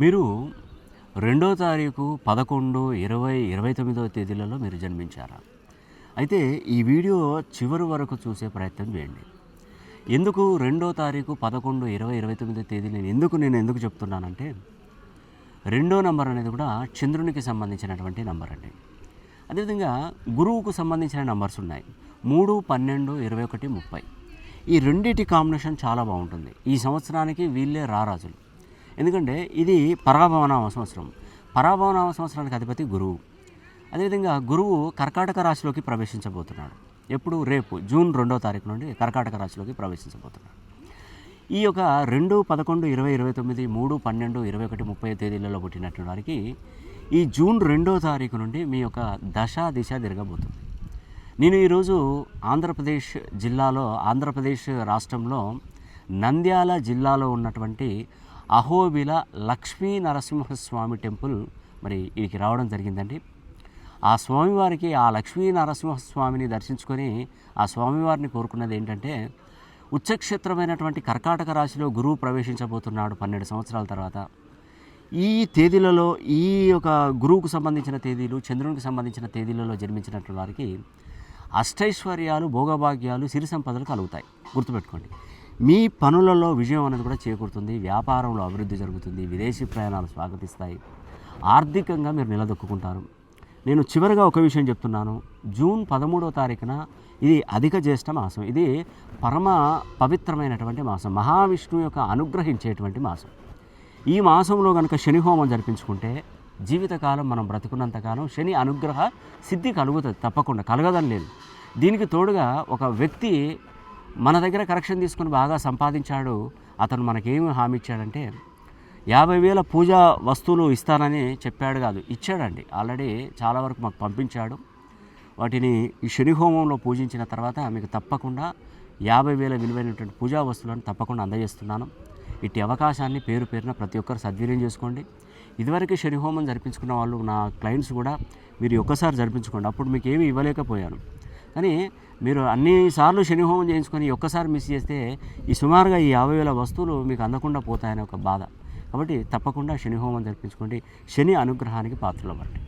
మీరు 2వ తారీఖు 11, 20, 29వ తేదీలలో మీరు జన్మించారా? అయితే ఈ వీడియో చివరి వరకు చూసే ప్రయత్నం చేయండి. ఎందుకు 2వ తారీఖు 11, 20, 29 తేదీ నేను ఎందుకు చెప్తున్నానంటే, రెండో నంబర్ అనేది కూడా చంద్రునికి సంబంధించినటువంటి నంబర్ అండి. అదేవిధంగా గురువుకు సంబంధించిన నంబర్స్ ఉన్నాయి. 3, 12, 21, 30. ఈ రెండిటి కాంబినేషన్ చాలా బాగుంటుంది. ఈ సంవత్సరానికి వీళ్ళే రారాజులు. ఎందుకంటే ఇది పరాభవనామ సంవత్సరం. పరాభవనామ సంవత్సరానికి అధిపతి గురువు. అదేవిధంగా గురువు కర్కాటక రాశిలోకి ప్రవేశించబోతున్నాడు. ఎప్పుడు? రేపు జూన్ 2వ తారీఖు నుండి కర్కాటక రాశిలోకి ప్రవేశించబోతున్నాడు. ఈ యొక్క 2, 11, 20, 29, 3, 12, 21, 30 తేదీలలో పుట్టినటువంటి వారికి ఈ జూన్ 2వ తారీఖు నుండి మీ యొక్క దశ దిశ తిరగబోతుంది. నేను ఈరోజు ఆంధ్రప్రదేశ్ రాష్ట్రంలో నంద్యాల జిల్లాలో ఉన్నటువంటి అహోబిల లక్ష్మీ నరసింహస్వామి టెంపుల్ మరి ఇక్కడికి రావడం జరిగిందండి. ఆ స్వామివారికి, ఆ లక్ష్మీ నరసింహస్వామిని దర్శించుకొని ఆ స్వామివారిని కోరుకున్నది ఏంటంటే, ఉచ్చక్షేత్రమైనటువంటి కర్కాటక రాశిలో గురువు ప్రవేశించబోతున్నాడు 12 సంవత్సరాల తర్వాత. ఈ తేదీలలో, ఈ యొక్క గురువుకు సంబంధించిన తేదీలు, చంద్రునికి సంబంధించిన తేదీలలో జన్మించినటువంటి వారికి అష్టైశ్వర్యాలు, భోగభాగ్యాలు, సిరి సంపదలు కలుగుతాయి. గుర్తుపెట్టుకోండి. మీ పనులలో విజయం అనేది కూడా చేకూరుతుంది. వ్యాపారంలో అభివృద్ధి జరుగుతుంది. విదేశీ ప్రయాణాలు స్వాగతిస్తాయి. ఆర్థికంగా మీరు నిలదొక్కుంటారు. నేను చివరిగా ఒక విషయం చెప్తున్నాను. జూన్ 13వ తారీఖున ఇది అధిక జ్యేష్ఠ మాసం. ఇది పరమ పవిత్రమైనటువంటి మాసం. మహావిష్ణువు యొక్క అనుగ్రహించేటువంటి మాసం. ఈ మాసంలో కనుక శని హోమం జరిపించుకుంటే జీవితకాలం మనం బ్రతుకున్నంతకాలం శని అనుగ్రహ సిద్ధి కలుగుతుంది. తప్పకుండా కలగదని లేదు. దీనికి తోడుగా ఒక వ్యక్తి మన దగ్గర కరెక్షన్ తీసుకుని బాగా సంపాదించాడు. అతను మనకేమి హామీ ఇచ్చాడంటే 50,000 పూజా వస్తువులు ఇస్తానని చెప్పాడు కాదు, ఇచ్చాడండి. ఆల్రెడీ చాలా వరకు మాకు పంపించాడు. వాటిని ఈ శని హోమంలో పూజించిన తర్వాత మీకు తప్పకుండా 50,000 విలువైనటువంటి పూజా వస్తువులను తప్పకుండా అందజేస్తున్నాను. ఇట్టి అవకాశాన్ని పేరున ప్రతి ఒక్కరు సద్వినియోగం చేసుకోండి. ఇదివరకు శని హోమం జరిపించుకున్న వాళ్ళు నా క్లయింట్స్ కూడా మీరు ఒక్కసారి జరిపించుకోండి. అప్పుడు మీకు ఏమీ ఇవ్వలేకపోయాను. కానీ మీరు అన్నిసార్లు శని హోమం చేయించుకొని ఒక్కసారి మిస్ చేస్తే ఈ సుమారుగా ఈ 50,000 వస్తువులు మీకు అందకుండా పోతాయనే ఒక బాధ. కాబట్టి తప్పకుండా శని హోమం జరిపించుకోండి. శని అనుగ్రహానికి పాత్రలు అవ్వండి.